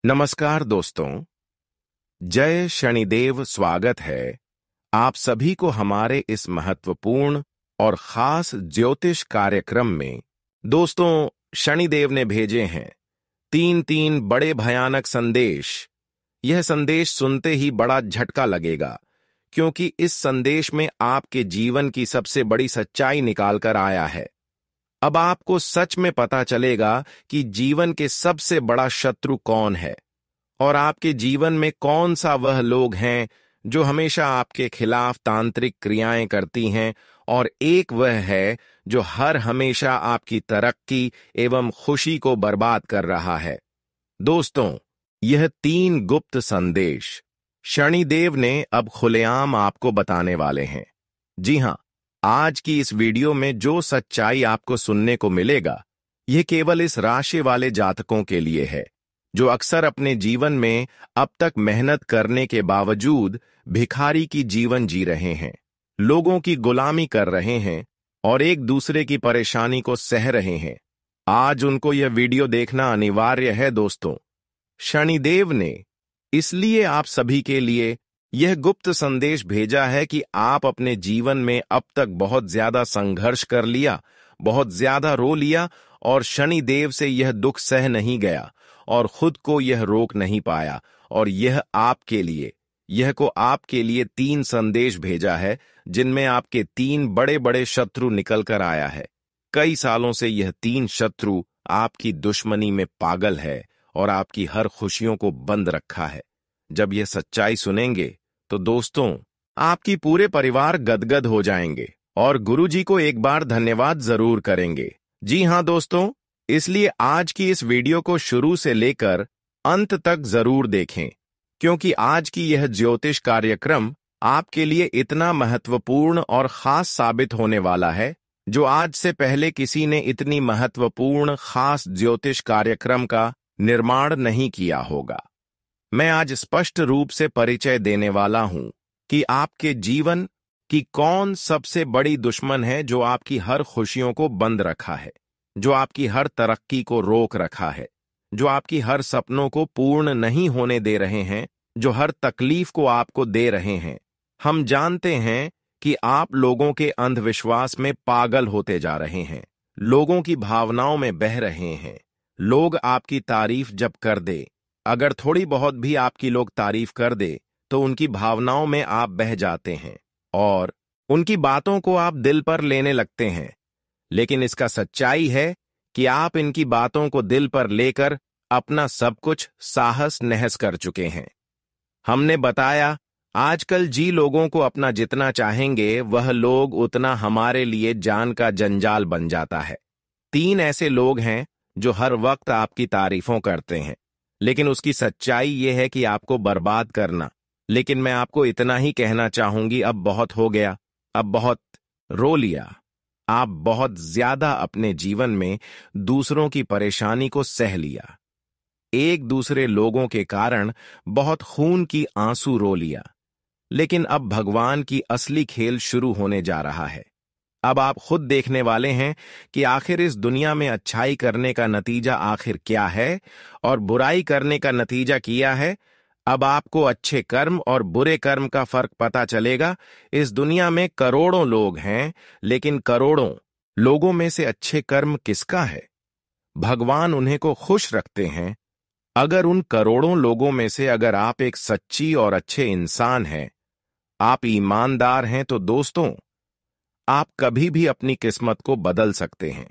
नमस्कार दोस्तों, जय शनिदेव। स्वागत है आप सभी को हमारे इस महत्वपूर्ण और खास ज्योतिष कार्यक्रम में। दोस्तों, शनिदेव ने भेजे हैं तीन बड़े भयानक संदेश। यह संदेश सुनते ही बड़ा झटका लगेगा, क्योंकि इस संदेश में आपके जीवन की सबसे बड़ी सच्चाई निकाल कर आया है। अब आपको सच में पता चलेगा कि जीवन के सबसे बड़ा शत्रु कौन है और आपके जीवन में कौन सा वह लोग हैं जो हमेशा आपके खिलाफ तांत्रिक क्रियाएं करती हैं, और एक वह है जो हमेशा आपकी तरक्की एवं खुशी को बर्बाद कर रहा है। दोस्तों, यह 3 गुप्त संदेश शनिदेव ने अब खुलेआम आपको बताने वाले हैं। जी हां, आज की इस वीडियो में जो सच्चाई आपको सुनने को मिलेगा, यह केवल इस राशि वाले जातकों के लिए है जो अक्सर अपने जीवन में अब तक मेहनत करने के बावजूद भिखारी की जीवन जी रहे हैं, लोगों की गुलामी कर रहे हैं और एक दूसरे की परेशानी को सह रहे हैं। आज उनको यह वीडियो देखना अनिवार्य है। दोस्तों, शनिदेव ने इसलिए आप सभी के लिए यह गुप्त संदेश भेजा है कि आप अपने जीवन में अब तक बहुत ज्यादा संघर्ष कर लिया, बहुत ज्यादा रो लिया और शनिदेव से यह दुख सह नहीं गया और खुद को यह रोक नहीं पाया, और यह आपके लिए 3 संदेश भेजा है जिनमें आपके 3 बड़े बड़े शत्रु निकल कर आया है। कई सालों से यह 3 शत्रु आपकी दुश्मनी में पागल है और आपकी हर खुशियों को बंद रखा है। जब यह सच्चाई सुनेंगे तो दोस्तों, आपकी पूरे परिवार गदगद हो जाएंगे और गुरुजी को एक बार धन्यवाद जरूर करेंगे। जी हां दोस्तों, इसलिए आज की इस वीडियो को शुरू से लेकर अंत तक जरूर देखें, क्योंकि आज की यह ज्योतिष कार्यक्रम आपके लिए इतना महत्वपूर्ण और खास साबित होने वाला है, जो आज से पहले किसी ने इतनी महत्वपूर्ण खास ज्योतिष कार्यक्रम का निर्माण नहीं किया होगा। मैं आज स्पष्ट रूप से परिचय देने वाला हूं कि आपके जीवन की कौन सबसे बड़ी दुश्मन है जो आपकी हर खुशियों को बंद रखा है, जो आपकी हर तरक्की को रोक रखा है, जो आपकी हर सपनों को पूर्ण नहीं होने दे रहे हैं, जो हर तकलीफ को आपको दे रहे हैं। हम जानते हैं कि आप लोगों के अंधविश्वास में पागल होते जा रहे हैं, लोगों की भावनाओं में बह रहे हैं। लोग आपकी तारीफ जब कर दे, अगर थोड़ी बहुत भी आपकी लोग तारीफ कर दे, तो उनकी भावनाओं में आप बह जाते हैं और उनकी बातों को आप दिल पर लेने लगते हैं। लेकिन इसका सच्चाई है कि आप इनकी बातों को दिल पर लेकर अपना सब कुछ साहस नहस कर चुके हैं। हमने बताया, आजकल लोगों को अपना जितना चाहेंगे, वह लोग उतना हमारे लिए जान का जंजाल बन जाता है। 3 ऐसे लोग हैं जो हर वक्त आपकी तारीफों करते हैं, लेकिन उसकी सच्चाई यह है कि आपको बर्बाद करना। लेकिन मैं आपको इतना ही कहना चाहूंगी, अब बहुत हो गया, अब बहुत रो लिया। आप बहुत ज्यादा अपने जीवन में दूसरों की परेशानी को सह लिया, एक दूसरे लोगों के कारण बहुत खून की आंसू रो लिया। लेकिन अब भगवान की असली खेल शुरू होने जा रहा है। अब आप खुद देखने वाले हैं कि आखिर इस दुनिया में अच्छाई करने का नतीजा आखिर क्या है और बुराई करने का नतीजा किया है। अब आपको अच्छे कर्म और बुरे कर्म का फर्क पता चलेगा। इस दुनिया में करोड़ों लोग हैं, लेकिन करोड़ों लोगों में से अच्छे कर्म किसका है? भगवान उन्हें को खुश रखते हैं। अगर उन करोड़ों लोगों में से अगर आप एक सच्ची और अच्छे इंसान हैं, आप ईमानदार हैं, तो दोस्तों, आप कभी भी अपनी किस्मत को बदल सकते हैं,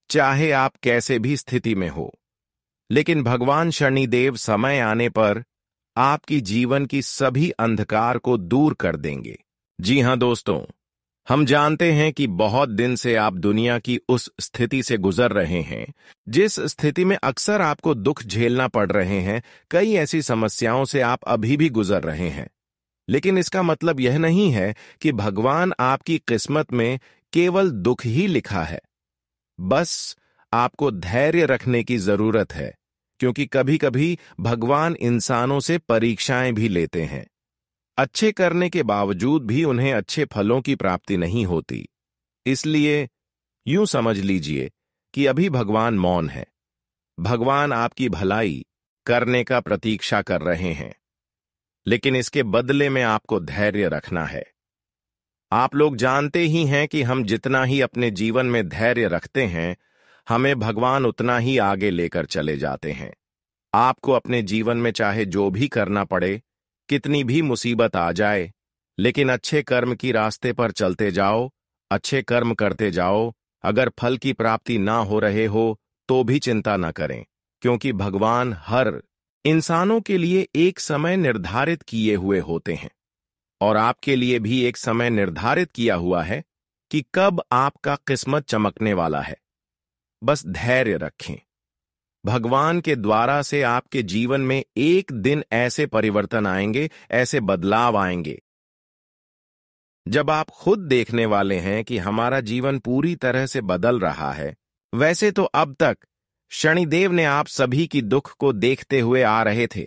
चाहे आप कैसे भी स्थिति में हो। लेकिन भगवान शनिदेव समय आने पर आपकी जीवन की सभी अंधकार को दूर कर देंगे। जी हां दोस्तों, हम जानते हैं कि बहुत दिन से आप दुनिया की उस स्थिति से गुजर रहे हैं जिस स्थिति में अक्सर आपको दुख झेलना पड़ रहे हैं। कई ऐसी समस्याओं से आप अभी भी गुजर रहे हैं, लेकिन इसका मतलब यह नहीं है कि भगवान आपकी किस्मत में केवल दुख ही लिखा है। बस आपको धैर्य रखने की जरूरत है, क्योंकि कभी कभी भगवान इंसानों से परीक्षाएं भी लेते हैं। अच्छे करने के बावजूद भी उन्हें अच्छे फलों की प्राप्ति नहीं होती। इसलिए यूं समझ लीजिए कि अभी भगवान मौन है। भगवान आपकी भलाई करने का प्रतीक्षा कर रहे हैं, लेकिन इसके बदले में आपको धैर्य रखना है। आप लोग जानते ही हैं कि हम जितना ही अपने जीवन में धैर्य रखते हैं, हमें भगवान उतना ही आगे लेकर चले जाते हैं। आपको अपने जीवन में चाहे जो भी करना पड़े, कितनी भी मुसीबत आ जाए, लेकिन अच्छे कर्म की रास्ते पर चलते जाओ, अच्छे कर्म करते जाओ। अगर फल की प्राप्ति ना हो रहे हो तो भी चिंता न करें, क्योंकि भगवान हर इंसानों के लिए एक समय निर्धारित किए हुए होते हैं, और आपके लिए भी एक समय निर्धारित किया हुआ है कि कब आपका किस्मत चमकने वाला है। बस धैर्य रखें। भगवान के द्वारा से आपके जीवन में एक दिन ऐसे परिवर्तन आएंगे, ऐसे बदलाव आएंगे, जब आप खुद देखने वाले हैं कि हमारा जीवन पूरी तरह से बदल रहा है। वैसे तो अब तक शनिदेव ने आप सभी की दुख को देखते हुए आ रहे थे,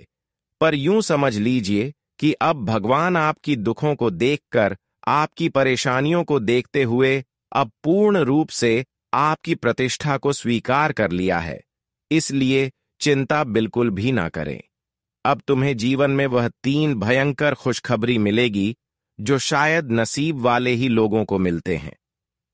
पर यूं समझ लीजिए कि अब भगवान आपकी दुखों को देखकर, आपकी परेशानियों को देखते हुए अब पूर्ण रूप से आपकी प्रतिष्ठा को स्वीकार कर लिया है। इसलिए चिंता बिल्कुल भी ना करें। अब तुम्हें जीवन में वह 3 भयंकर खुशखबरी मिलेगी जो शायद नसीब वाले ही लोगों को मिलते हैं।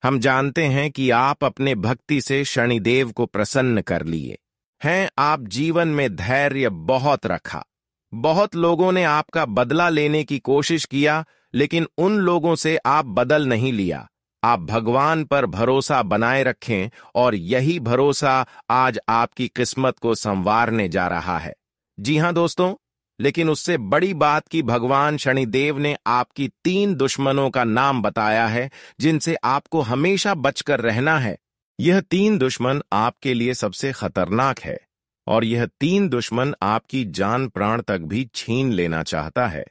हम जानते हैं कि आप अपने भक्ति से शनिदेव को प्रसन्न कर लिए हैं। आप जीवन में धैर्य बहुत रखा। बहुत लोगों ने आपका बदला लेने की कोशिश किया, लेकिन उन लोगों से आप बदल नहीं लिया। आप भगवान पर भरोसा बनाए रखें, और यही भरोसा आज आपकी किस्मत को संवारने जा रहा है। जी हां दोस्तों, लेकिन उससे बड़ी बात कि भगवान शनिदेव ने आपकी 3 दुश्मनों का नाम बताया है, जिनसे आपको हमेशा बचकर रहना है। यह 3 दुश्मन आपके लिए सबसे खतरनाक है, और यह 3 दुश्मन आपकी जान प्राण तक भी छीन लेना चाहता है।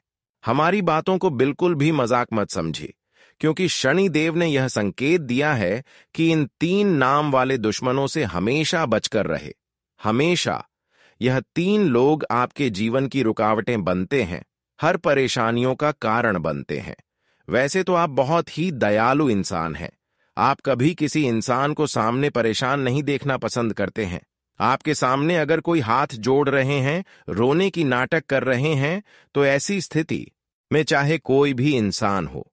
हमारी बातों को बिल्कुल भी मजाक मत समझिए, क्योंकि शनिदेव ने यह संकेत दिया है कि इन 3 नाम वाले दुश्मनों से हमेशा बचकर रहे। हमेशा। यह 3 लोग आपके जीवन की रुकावटें बनते हैं, हर परेशानियों का कारण बनते हैं। वैसे तो आप बहुत ही दयालु इंसान हैं। आप कभी किसी इंसान को सामने परेशान नहीं देखना पसंद करते हैं। आपके सामने अगर कोई हाथ जोड़ रहे हैं, रोने की नाटक कर रहे हैं, तो ऐसी स्थिति में चाहे कोई भी इंसान हो,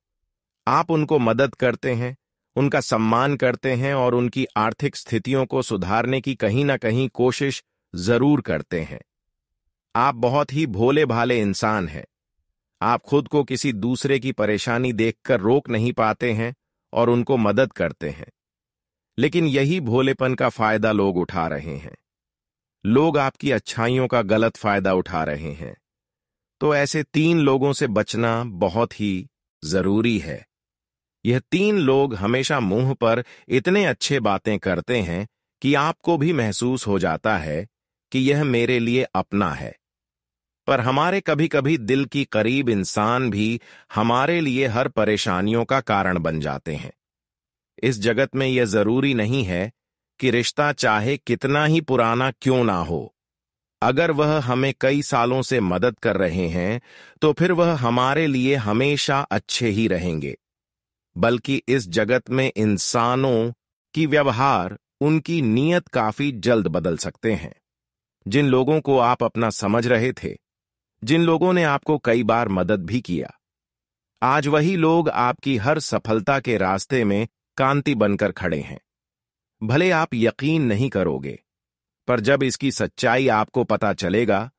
आप उनको मदद करते हैं, उनका सम्मान करते हैं, और उनकी आर्थिक स्थितियों को सुधारने की कहीं ना कहीं कोशिश जरूर करते हैं। आप बहुत ही भोले भाले इंसान हैं। आप खुद को किसी दूसरे की परेशानी देखकर रोक नहीं पाते हैं और उनको मदद करते हैं, लेकिन यही भोलेपन का फायदा लोग उठा रहे हैं। लोग आपकी अच्छाइयों का गलत फायदा उठा रहे हैं। तो ऐसे 3 लोगों से बचना बहुत ही जरूरी है। यह 3 लोग हमेशा मुंह पर इतने अच्छे बातें करते हैं कि आपको भी महसूस हो जाता है कि यह मेरे लिए अपना है। पर हमारे कभी कभी दिल की करीब इंसान भी हमारे लिए हर परेशानियों का कारण बन जाते हैं। इस जगत में यह जरूरी नहीं है कि रिश्ता चाहे कितना ही पुराना क्यों ना हो, अगर वह हमें कई सालों से मदद कर रहे हैं, तो फिर वह हमारे लिए हमेशा अच्छे ही रहेंगे। बल्कि इस जगत में इंसानों की व्यवहार, उनकी नीयत काफी जल्द बदल सकते हैं। जिन लोगों को आप अपना समझ रहे थे, जिन लोगों ने आपको कई बार मदद भी किया, आज वही लोग आपकी हर सफलता के रास्ते में कांति बनकर खड़े हैं। भले आप यकीन नहीं करोगे, पर जब इसकी सच्चाई आपको पता चलेगा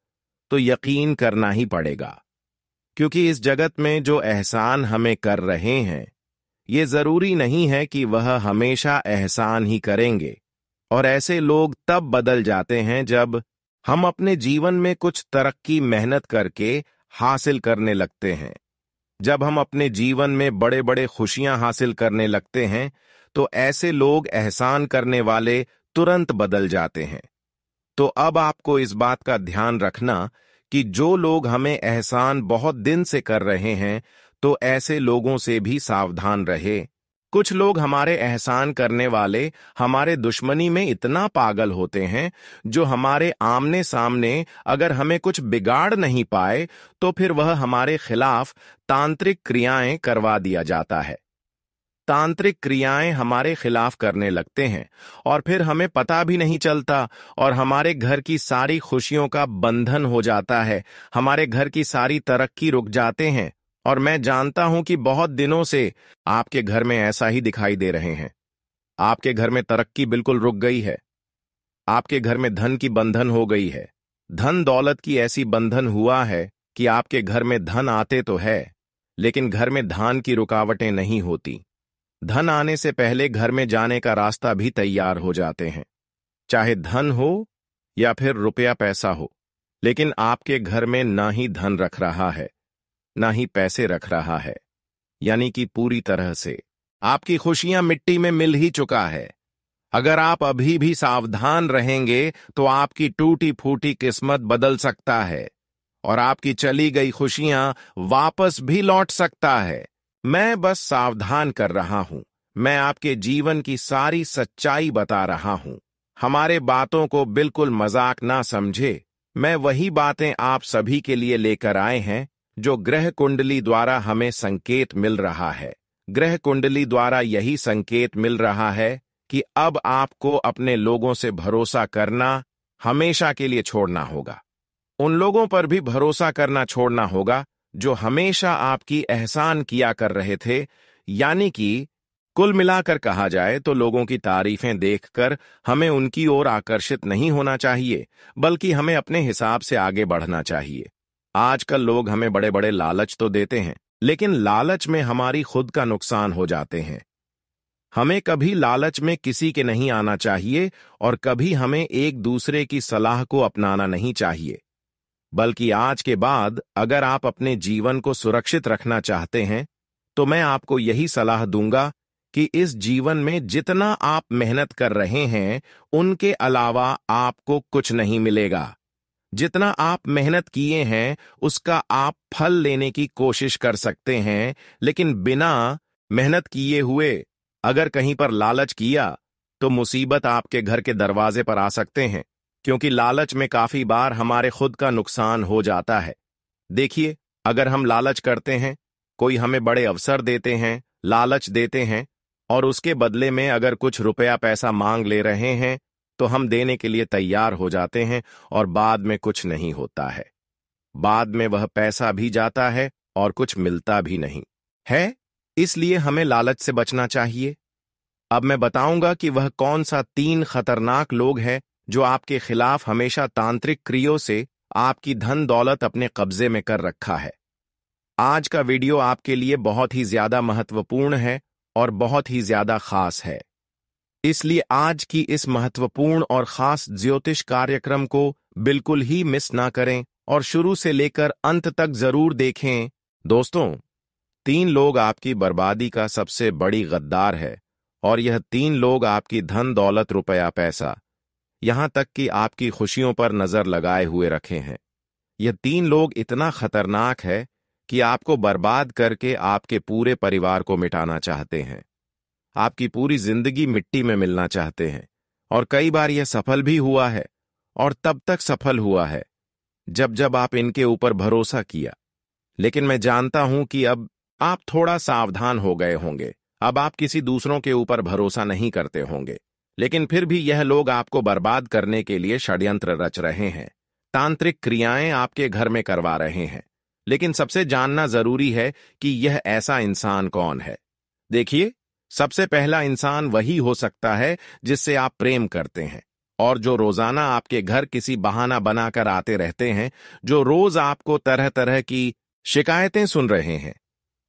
तो यकीन करना ही पड़ेगा, क्योंकि इस जगत में जो एहसान हमें कर रहे हैं, ये जरूरी नहीं है कि वह हमेशा एहसान ही करेंगे। और ऐसे लोग तब बदल जाते हैं जब हम अपने जीवन में कुछ तरक्की मेहनत करके हासिल करने लगते हैं। जब हम अपने जीवन में बड़े बड़े खुशियां हासिल करने लगते हैं, तो ऐसे लोग एहसान करने वाले तुरंत बदल जाते हैं। तो अब आपको इस बात का ध्यान रखना कि जो लोग हमें एहसान बहुत दिन से कर रहे हैं, तो ऐसे लोगों से भी सावधान रहे। कुछ लोग हमारे एहसान करने वाले हमारे दुश्मनी में इतना पागल होते हैं, जो हमारे आमने सामने अगर हमें कुछ बिगाड़ नहीं पाए, तो फिर वह हमारे खिलाफ तांत्रिक क्रियाएं करवा दिया जाता है। तांत्रिक क्रियाएं हमारे खिलाफ करने लगते हैं और फिर हमें पता भी नहीं चलता और हमारे घर की सारी खुशियों का बंधन हो जाता है, हमारे घर की सारी तरक्की रुक जाते हैं। और मैं जानता हूं कि बहुत दिनों से आपके घर में ऐसा ही दिखाई दे रहे हैं। आपके घर में तरक्की बिल्कुल रुक गई है। आपके घर में धन की बंधन हो गई है। धन दौलत की ऐसी बंधन हुआ है कि आपके घर में धन आते तो है, लेकिन घर में धान की रुकावटें नहीं होती। धन आने से पहले घर में जाने का रास्ता भी तैयार हो जाते हैं, चाहे धन हो या फिर रुपया पैसा हो। लेकिन आपके घर में ना ही धन रख रहा है, ना ही पैसे रख रहा है, यानी कि पूरी तरह से आपकी खुशियां मिट्टी में मिल ही चुका है। अगर आप अभी भी सावधान रहेंगे तो आपकी टूटी फूटी किस्मत बदल सकता है और आपकी चली गई खुशियां वापस भी लौट सकता है। मैं बस सावधान कर रहा हूं, मैं आपके जीवन की सारी सच्चाई बता रहा हूं। हमारे बातों को बिल्कुल मजाक ना समझे। मैं वही बातें आप सभी के लिए लेकर आए हैं जो ग्रह कुंडली द्वारा हमें संकेत मिल रहा है। ग्रह कुंडली द्वारा यही संकेत मिल रहा है कि अब आपको अपने लोगों से भरोसा करना हमेशा के लिए छोड़ना होगा। उन लोगों पर भी भरोसा करना छोड़ना होगा जो हमेशा आपकी एहसान किया कर रहे थे, यानी कि कुल मिलाकर कहा जाए तो लोगों की तारीफें देखकर हमें उनकी ओर आकर्षित नहीं होना चाहिए, बल्कि हमें अपने हिसाब से आगे बढ़ना चाहिए। आजकल लोग हमें बड़े बड़े लालच तो देते हैं, लेकिन लालच में हमारी खुद का नुकसान हो जाते हैं। हमें कभी लालच में किसी के नहीं आना चाहिए और कभी हमें एक दूसरे की सलाह को अपनाना नहीं चाहिए। बल्कि आज के बाद अगर आप अपने जीवन को सुरक्षित रखना चाहते हैं तो मैं आपको यही सलाह दूंगा कि इस जीवन में जितना आप मेहनत कर रहे हैं उनके अलावा आपको कुछ नहीं मिलेगा। जितना आप मेहनत किए हैं उसका आप फल लेने की कोशिश कर सकते हैं, लेकिन बिना मेहनत किए हुए अगर कहीं पर लालच किया तो मुसीबत आपके घर के दरवाजे पर आ सकते हैं, क्योंकि लालच में काफी बार हमारे खुद का नुकसान हो जाता है। देखिए, अगर हम लालच करते हैं, कोई हमें बड़े अवसर देते हैं, लालच देते हैं और उसके बदले में अगर कुछ रुपया पैसा मांग ले रहे हैं तो हम देने के लिए तैयार हो जाते हैं और बाद में कुछ नहीं होता है। बाद में वह पैसा भी जाता है और कुछ मिलता भी नहीं है। इसलिए हमें लालच से बचना चाहिए। अब मैं बताऊंगा कि वह कौन सा 3 खतरनाक लोग हैं जो आपके खिलाफ हमेशा तांत्रिक क्रियों से आपकी धन दौलत अपने कब्जे में कर रखा है। आज का वीडियो आपके लिए बहुत ही ज्यादा महत्वपूर्ण है और बहुत ही ज्यादा खास है। इसलिए आज की इस महत्वपूर्ण और खास ज्योतिष कार्यक्रम को बिल्कुल ही मिस ना करें और शुरू से लेकर अंत तक जरूर देखें। दोस्तों, 3 लोग आपकी बर्बादी का सबसे बड़ी गद्दार है और यह 3 लोग आपकी धन दौलत रुपया पैसा यहां तक कि आपकी खुशियों पर नजर लगाए हुए रखे हैं। यह 3 लोग इतना खतरनाक है कि आपको बर्बाद करके आपके पूरे परिवार को मिटाना चाहते हैं। आपकी पूरी जिंदगी मिट्टी में मिलना चाहते हैं और कई बार यह सफल भी हुआ है और तब तक सफल हुआ है जब जब आप इनके ऊपर भरोसा किया। लेकिन मैं जानता हूं कि अब आप थोड़ा सावधान हो गए होंगे। अब आप किसी दूसरों के ऊपर भरोसा नहीं करते होंगे, लेकिन फिर भी यह लोग आपको बर्बाद करने के लिए षड्यंत्र रच रहे हैं। तांत्रिक क्रियाएं आपके घर में करवा रहे हैं। लेकिन सबसे जानना जरूरी है कि यह ऐसा इंसान कौन है। देखिए, सबसे पहला इंसान वही हो सकता है जिससे आप प्रेम करते हैं और जो रोजाना आपके घर किसी बहाना बनाकर आते रहते हैं, जो रोज आपको तरह तरह की शिकायतें सुन रहे हैं,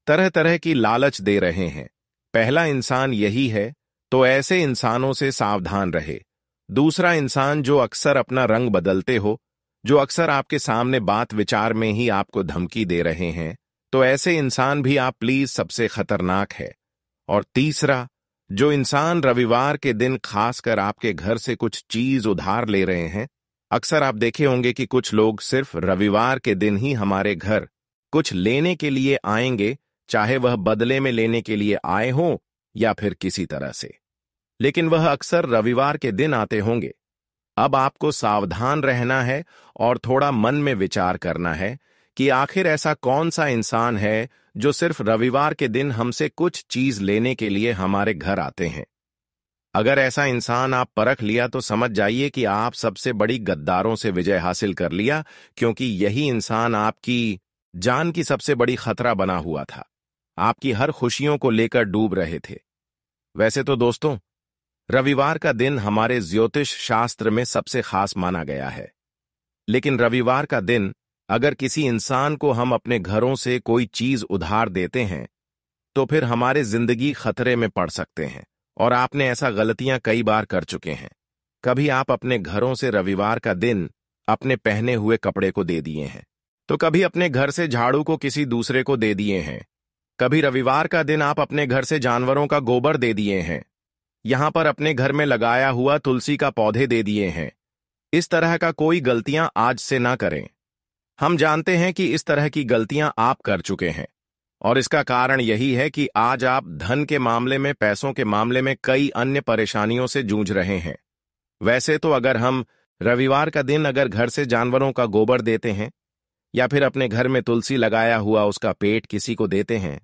तरह तरह की लालच दे रहे हैं। पहला इंसान यही है, तो ऐसे इंसानों से सावधान रहे। दूसरा इंसान जो अक्सर अपना रंग बदलते हो, जो अक्सर आपके सामने बात विचार में ही आपको धमकी दे रहे हैं, तो ऐसे इंसान भी आप प्लीज सबसे खतरनाक है। और तीसरा, जो इंसान रविवार के दिन खासकर आपके घर से कुछ चीज उधार ले रहे हैं। अक्सर आप देखे होंगे कि कुछ लोग सिर्फ रविवार के दिन ही हमारे घर कुछ लेने के लिए आएंगे, चाहे वह बदले में लेने के लिए आए हों या फिर किसी तरह से, लेकिन वह अक्सर रविवार के दिन आते होंगे। अब आपको सावधान रहना है और थोड़ा मन में विचार करना है कि आखिर ऐसा कौन सा इंसान है जो सिर्फ रविवार के दिन हमसे कुछ चीज लेने के लिए हमारे घर आते हैं। अगर ऐसा इंसान आप परख लिया तो समझ जाइए कि आप सबसे बड़ी गद्दारों से विजय हासिल कर लिया, क्योंकि यही इंसान आपकी जान की सबसे बड़ी खतरा बना हुआ था। आपकी हर खुशियों को लेकर डूब रहे थे। वैसे तो दोस्तों, रविवार का दिन हमारे ज्योतिष शास्त्र में सबसे खास माना गया है, लेकिन रविवार का दिन अगर किसी इंसान को हम अपने घरों से कोई चीज उधार देते हैं तो फिर हमारी जिंदगी खतरे में पड़ सकते हैं। और आपने ऐसा गलतियां कई बार कर चुके हैं। कभी आप अपने घरों से रविवार का दिन अपने पहने हुए कपड़े को दे दिए हैं, तो कभी अपने घर से झाड़ू को किसी दूसरे को दे दिए हैं। कभी रविवार का दिन आप अपने घर से जानवरों का गोबर दे दिए हैं। यहां पर अपने घर में लगाया हुआ तुलसी का पौधे दे दिए हैं। इस तरह का कोई गलतियां आज से ना करें। हम जानते हैं कि इस तरह की गलतियां आप कर चुके हैं, और इसका कारण यही है कि आज आप धन के मामले में, पैसों के मामले में कई अन्य परेशानियों से जूझ रहे हैं। वैसे तो अगर हम रविवार का दिन अगर घर से जानवरों का गोबर देते हैं या फिर अपने घर में तुलसी लगाया हुआ उसका पेट किसी को देते हैं,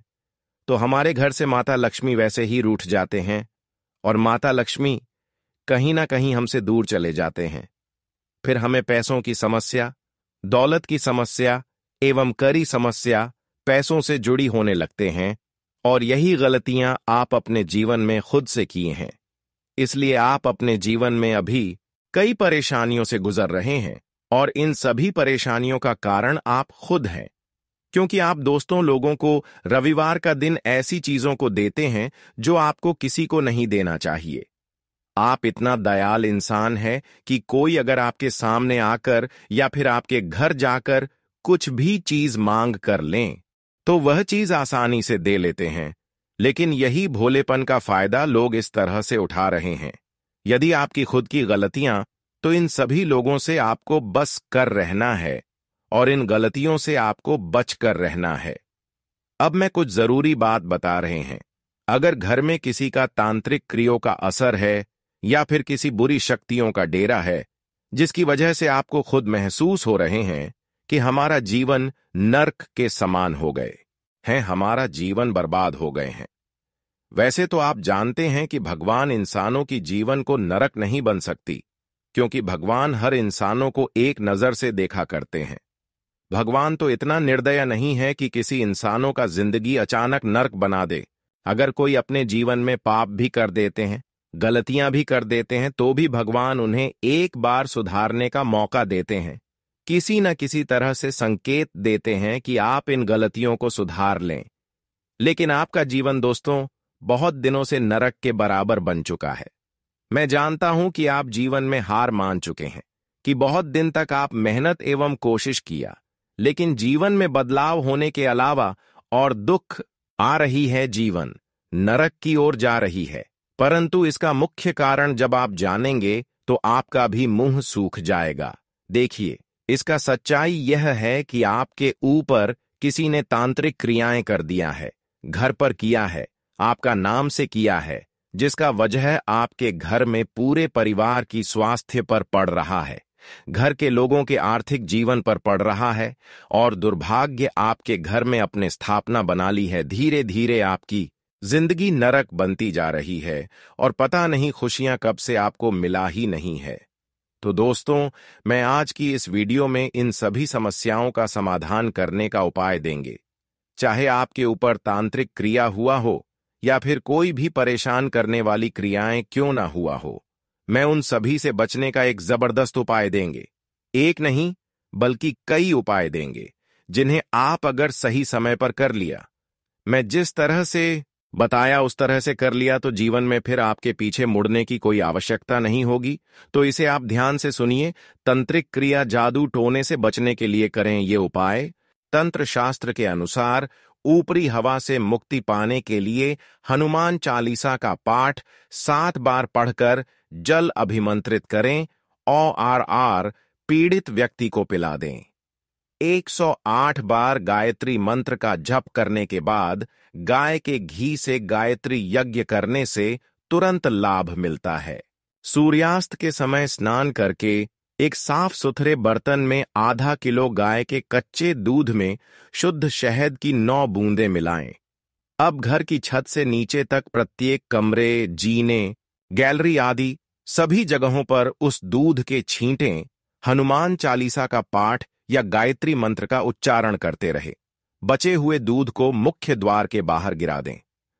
तो हमारे घर से माता लक्ष्मी वैसे ही रूठ जाते हैं और माता लक्ष्मी कहीं ना कहीं हमसे दूर चले जाते हैं। फिर हमें पैसों की समस्या, दौलत की समस्या एवं करी समस्या पैसों से जुड़ी होने लगते हैं, और यही गलतियां आप अपने जीवन में खुद से किए हैं। इसलिए आप अपने जीवन में अभी कई परेशानियों से गुजर रहे हैं, और इन सभी परेशानियों का कारण आप खुद हैं, क्योंकि आप दोस्तों लोगों को रविवार का दिन ऐसी चीजों को देते हैं जो आपको किसी को नहीं देना चाहिए। आप इतना दयाल इंसान है कि कोई अगर आपके सामने आकर या फिर आपके घर जाकर कुछ भी चीज मांग कर लें तो वह चीज आसानी से दे लेते हैं, लेकिन यही भोलेपन का फायदा लोग इस तरह से उठा रहे हैं। यदि आपकी खुद की गलतियां, तो इन सभी लोगों से आपको बस कर रहना है और इन गलतियों से आपको बच कर रहना है। अब मैं कुछ जरूरी बात बता रहे हैं। अगर घर में किसी का तांत्रिक क्रियों का असर है या फिर किसी बुरी शक्तियों का डेरा है, जिसकी वजह से आपको खुद महसूस हो रहे हैं कि हमारा जीवन नर्क के समान हो गए हैं, हमारा जीवन बर्बाद हो गए हैं। वैसे तो आप जानते हैं कि भगवान इंसानों की जीवन को नरक नहीं बन सकती, क्योंकि भगवान हर इंसानों को एक नजर से देखा करते हैं। भगवान तो इतना निर्दय नहीं है कि किसी इंसानों का जिंदगी अचानक नर्क बना दे। अगर कोई अपने जीवन में पाप भी कर देते हैं, गलतियां भी कर देते हैं, तो भी भगवान उन्हें एक बार सुधारने का मौका देते हैं। किसी न किसी तरह से संकेत देते हैं कि आप इन गलतियों को सुधार लें। लेकिन आपका जीवन दोस्तों बहुत दिनों से नरक के बराबर बन चुका है। मैं जानता हूं कि आप जीवन में हार मान चुके हैं, कि बहुत दिन तक आप मेहनत एवं कोशिश किया, लेकिन जीवन में बदलाव होने के अलावा और दुख आ रही है, जीवन नरक की ओर जा रही है। परंतु इसका मुख्य कारण जब आप जानेंगे तो आपका भी मुंह सूख जाएगा। देखिए, इसका सच्चाई यह है कि आपके ऊपर किसी ने तांत्रिक क्रियाएं कर दिया है, घर पर किया है, आपका नाम से किया है, जिसका वजह आपके घर में पूरे परिवार की स्वास्थ्य पर पड़ रहा है, घर के लोगों के आर्थिक जीवन पर पड़ रहा है, और दुर्भाग्य आपके घर में अपने स्थापना बना ली है। धीरे धीरे आपकी जिंदगी नरक बनती जा रही है और पता नहीं खुशियां कब से आपको मिला ही नहीं है। तो दोस्तों, मैं आज की इस वीडियो में इन सभी समस्याओं का समाधान करने का उपाय देंगे। चाहे आपके ऊपर तांत्रिक क्रिया हुआ हो या फिर कोई भी परेशान करने वाली क्रियाएं क्यों ना हुआ हो, मैं उन सभी से बचने का एक जबरदस्त उपाय देंगे। एक नहीं बल्कि कई उपाय देंगे, जिन्हें आप अगर सही समय पर कर लिया, मैं जिस तरह से बताया उस तरह से कर लिया, तो जीवन में फिर आपके पीछे मुड़ने की कोई आवश्यकता नहीं होगी। तो इसे आप ध्यान से सुनिए। तंत्रिक क्रिया, जादू टोने से बचने के लिए करें ये उपाय। तंत्र शास्त्र के अनुसार ऊपरी हवा से मुक्ति पाने के लिए हनुमान चालीसा का पाठ 7 बार पढ़कर जल अभिमंत्रित करें और पीड़ित व्यक्ति को पिला दें। 108 बार गायत्री मंत्र का जप करने के बाद गाय के घी से गायत्री यज्ञ करने से तुरंत लाभ मिलता है। सूर्यास्त के समय स्नान करके एक साफ सुथरे बर्तन में आधा किलो गाय के कच्चे दूध में शुद्ध शहद की 9 बूंदें मिलाएं। अब घर की छत से नीचे तक प्रत्येक कमरे, जीने, गैलरी आदि सभी जगहों पर उस दूध के छींटें हनुमान चालीसा का पाठ या गायत्री मंत्र का उच्चारण करते रहे। बचे हुए दूध को मुख्य द्वार के बाहर गिरा दें।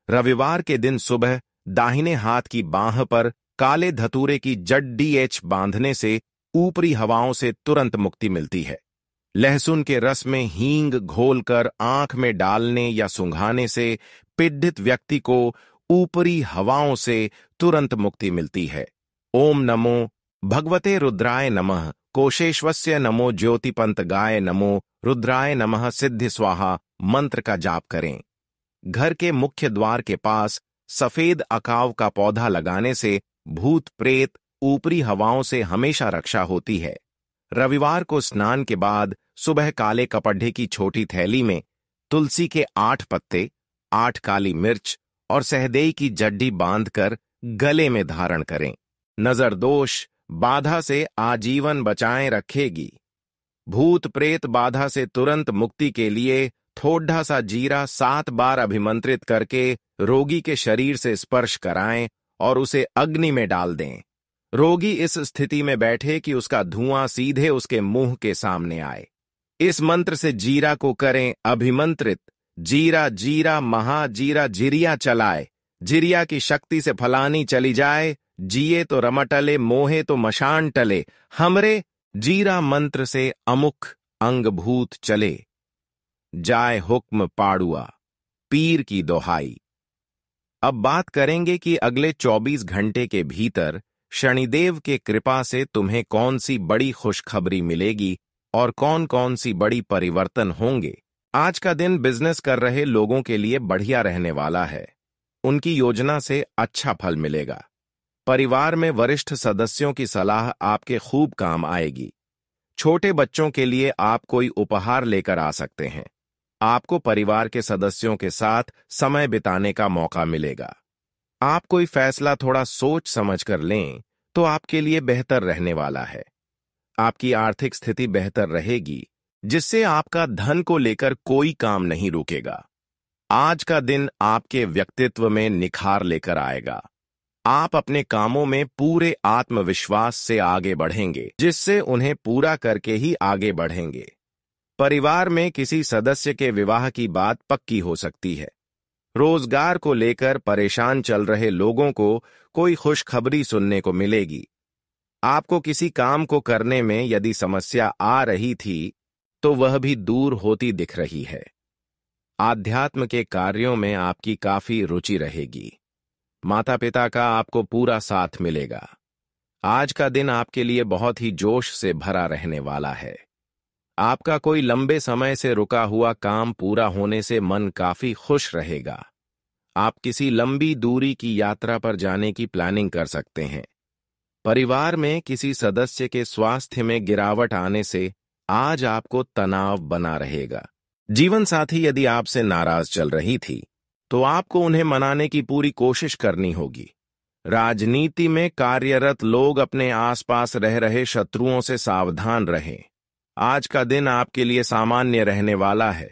रविवार के दिन सुबह दाहिने हाथ की बांह पर काले धतूरे की जड़ बांधने से ऊपरी हवाओं से तुरंत मुक्ति मिलती है। लहसुन के रस में हींग घोलकर आंख में डालने या सुंघाने से पीड़ित व्यक्ति को ऊपरी हवाओं से तुरंत मुक्ति मिलती है। ओम नमो भगवते रुद्राय नमः, कोशेश्वस्य नमो ज्योतिपंत गाय नमो रुद्राय नमः सिद्धि स्वाहा मंत्र का जाप करें। घर के मुख्य द्वार के पास सफेद अकाव का पौधा लगाने से भूत प्रेत ऊपरी हवाओं से हमेशा रक्षा होती है। रविवार को स्नान के बाद सुबह काले कपड़े की छोटी थैली में तुलसी के 8 पत्ते, 8 काली मिर्च और सहदेई की जड्डी बांधकर गले में धारण करें। नजर दोष बाधा से आजीवन बचाएं रखेगी। भूत प्रेत बाधा से तुरंत मुक्ति के लिए थोड़ा सा जीरा 7 बार अभिमंत्रित करके रोगी के शरीर से स्पर्श कराएं और उसे अग्नि में डाल दें। रोगी इस स्थिति में बैठे कि उसका धुआं सीधे उसके मुंह के सामने आए। इस मंत्र से जीरा को करें अभिमंत्रित। जीरा जीरा महाजीरा जिरिया चलाए, जिरिया की शक्ति से फलानी चली जाए। जिए तो रमटले, मोहे तो मशान टले, हमरे जीरा मंत्र से अमुख अंगभूत चले। जाए हुक्म पाड़ुआ, पीर की दोहाई। अब बात करेंगे कि अगले 24 घंटे के भीतर शनिदेव के कृपा से तुम्हें कौन सी बड़ी खुशखबरी मिलेगी और कौन कौन सी बड़ी परिवर्तन होंगे। आज का दिन बिजनेस कर रहे लोगों के लिए बढ़िया रहने वाला है। उनकी योजना से अच्छा फल मिलेगा। परिवार में वरिष्ठ सदस्यों की सलाह आपके खूब काम आएगी। छोटे बच्चों के लिए आप कोई उपहार लेकर आ सकते हैं। आपको परिवार के सदस्यों के साथ समय बिताने का मौका मिलेगा। आप कोई फैसला थोड़ा सोच समझ कर लें तो आपके लिए बेहतर रहने वाला है। आपकी आर्थिक स्थिति बेहतर रहेगी, जिससे आपका धन को लेकर कोई काम नहीं रुकेगा। आज का दिन आपके व्यक्तित्व में निखार लेकर आएगा। आप अपने कामों में पूरे आत्मविश्वास से आगे बढ़ेंगे, जिससे उन्हें पूरा करके ही आगे बढ़ेंगे। परिवार में किसी सदस्य के विवाह की बात पक्की हो सकती है। रोजगार को लेकर परेशान चल रहे लोगों को कोई खुशखबरी सुनने को मिलेगी। आपको किसी काम को करने में यदि समस्या आ रही थी तो वह भी दूर होती दिख रही है। आध्यात्म के कार्यों में आपकी काफी रुचि रहेगी। माता पिता का आपको पूरा साथ मिलेगा। आज का दिन आपके लिए बहुत ही जोश से भरा रहने वाला है। आपका कोई लंबे समय से रुका हुआ काम पूरा होने से मन काफी खुश रहेगा। आप किसी लंबी दूरी की यात्रा पर जाने की प्लानिंग कर सकते हैं। परिवार में किसी सदस्य के स्वास्थ्य में गिरावट आने से आज आपको तनाव बना रहेगा। जीवन साथी यदि आपसे नाराज चल रही थी तो आपको उन्हें मनाने की पूरी कोशिश करनी होगी। राजनीति में कार्यरत लोग अपने आसपास रह रहे शत्रुओं से सावधान रहें। आज का दिन आपके लिए सामान्य रहने वाला है।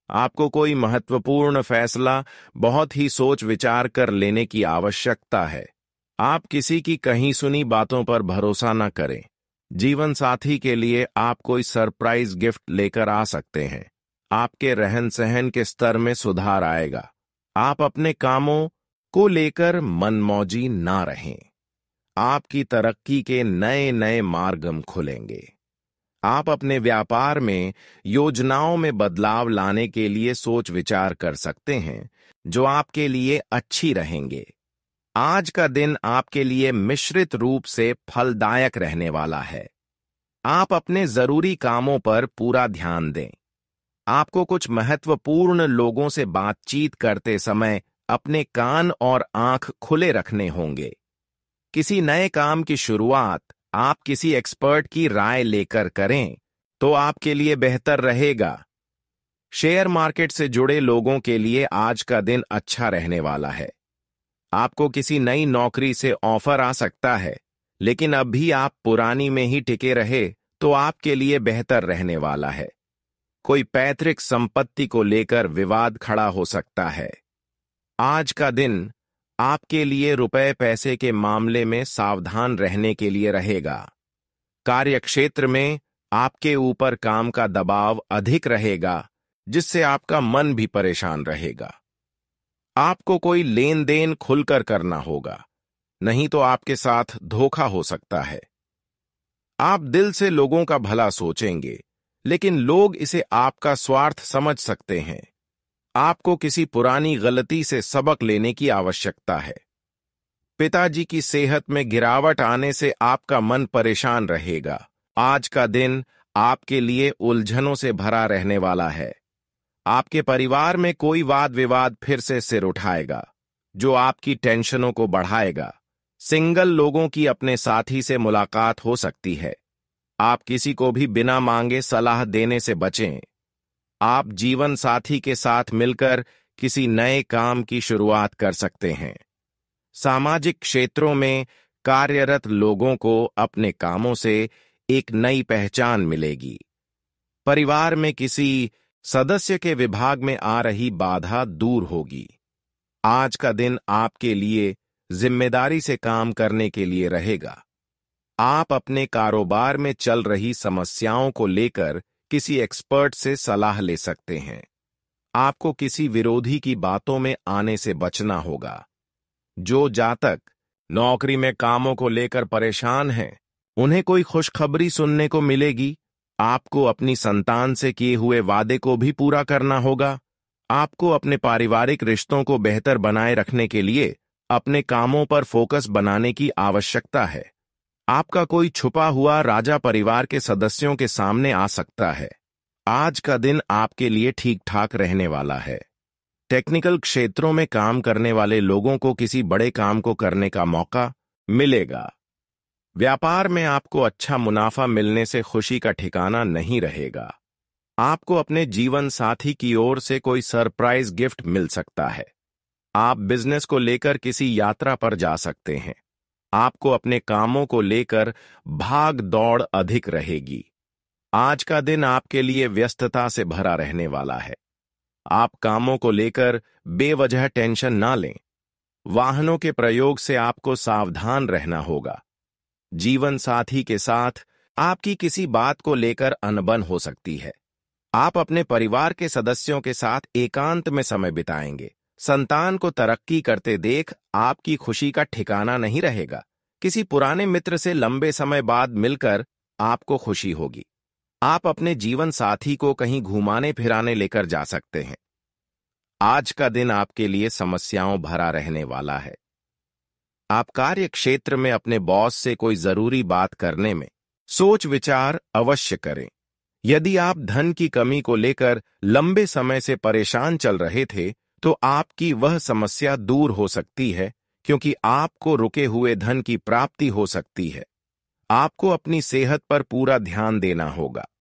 आपको कोई महत्वपूर्ण फैसला बहुत ही सोच विचार कर लेने की आवश्यकता है। आप किसी की कहीं सुनी बातों पर भरोसा न करें। जीवन साथी के लिए आप कोई सरप्राइज गिफ्ट लेकर आ सकते हैं। आपके रहन सहन के स्तर में सुधार आएगा। आप अपने कामों को लेकर मनमौजी ना रहें। आपकी तरक्की के नए नए मार्ग खुलेंगे। आप अपने व्यापार में योजनाओं में बदलाव लाने के लिए सोच विचार कर सकते हैं, जो आपके लिए अच्छी रहेंगे। आज का दिन आपके लिए मिश्रित रूप से फलदायक रहने वाला है। आप अपने जरूरी कामों पर पूरा ध्यान दें। आपको कुछ महत्वपूर्ण लोगों से बातचीत करते समय अपने कान और आंख खुले रखने होंगे। किसी नए काम की शुरुआत आप किसी एक्सपर्ट की राय लेकर करें तो आपके लिए बेहतर रहेगा। शेयर मार्केट से जुड़े लोगों के लिए आज का दिन अच्छा रहने वाला है। आपको किसी नई नौकरी से ऑफर आ सकता है, लेकिन अब भी आप पुरानी में ही टिके रहे तो आपके लिए बेहतर रहने वाला है। कोई पैतृक संपत्ति को लेकर विवाद खड़ा हो सकता है। आज का दिन आपके लिए रुपए पैसे के मामले में सावधान रहने के लिए रहेगा। कार्यक्षेत्र में आपके ऊपर काम का दबाव अधिक रहेगा, जिससे आपका मन भी परेशान रहेगा। आपको कोई लेन देन खुलकर करना होगा, नहीं तो आपके साथ धोखा हो सकता है। आप दिल से लोगों का भला सोचेंगे, लेकिन लोग इसे आपका स्वार्थ समझ सकते हैं। आपको किसी पुरानी गलती से सबक लेने की आवश्यकता है। पिताजी की सेहत में गिरावट आने से आपका मन परेशान रहेगा। आज का दिन आपके लिए उलझनों से भरा रहने वाला है। आपके परिवार में कोई वाद विवाद फिर से सिर उठाएगा, जो आपकी टेंशनों को बढ़ाएगा। सिंगल लोगों की अपने साथी से मुलाकात हो सकती है। आप किसी को भी बिना मांगे सलाह देने से बचें। आप जीवन साथी के साथ मिलकर किसी नए काम की शुरुआत कर सकते हैं। सामाजिक क्षेत्रों में कार्यरत लोगों को अपने कामों से एक नई पहचान मिलेगी। परिवार में किसी सदस्य के विभाग में आ रही बाधा दूर होगी। आज का दिन आपके लिए जिम्मेदारी से काम करने के लिए रहेगा। आप अपने कारोबार में चल रही समस्याओं को लेकर किसी एक्सपर्ट से सलाह ले सकते हैं। आपको किसी विरोधी की बातों में आने से बचना होगा। जो जातक नौकरी में कामों को लेकर परेशान हैं, उन्हें कोई खुशखबरी सुनने को मिलेगी। आपको अपनी संतान से किए हुए वादे को भी पूरा करना होगा। आपको अपने पारिवारिक रिश्तों को बेहतर बनाए रखने के लिए अपने कामों पर फोकस बनाने की आवश्यकता है। आपका कोई छुपा हुआ राजा परिवार के सदस्यों के सामने आ सकता है। आज का दिन आपके लिए ठीक ठाक रहने वाला है। टेक्निकल क्षेत्रों में काम करने वाले लोगों को किसी बड़े काम को करने का मौका मिलेगा। व्यापार में आपको अच्छा मुनाफा मिलने से खुशी का ठिकाना नहीं रहेगा। आपको अपने जीवन साथी की ओर से कोई सरप्राइज गिफ्ट मिल सकता है। आप बिजनेस को लेकर किसी यात्रा पर जा सकते हैं। आपको अपने कामों को लेकर भाग दौड़ अधिक रहेगी। आज का दिन आपके लिए व्यस्तता से भरा रहने वाला है। आप कामों को लेकर बेवजह टेंशन ना लें। वाहनों के प्रयोग से आपको सावधान रहना होगा। जीवन साथी के साथ आपकी किसी बात को लेकर अनबन हो सकती है। आप अपने परिवार के सदस्यों के साथ एकांत में समय बिताएंगे। संतान को तरक्की करते देख आपकी खुशी का ठिकाना नहीं रहेगा। किसी पुराने मित्र से लंबे समय बाद मिलकर आपको खुशी होगी। आप अपने जीवन साथी को कहीं घुमाने फिराने लेकर जा सकते हैं। आज का दिन आपके लिए समस्याओं भरा रहने वाला है। आप कार्य क्षेत्र में अपने बॉस से कोई जरूरी बात करने में सोच विचार अवश्य करें। यदि आप धन की कमी को लेकर लंबे समय से परेशान चल रहे थे, तो आपकी वह समस्या दूर हो सकती है, क्योंकि आपको रुके हुए धन की प्राप्ति हो सकती है। आपको अपनी सेहत पर पूरा ध्यान देना होगा।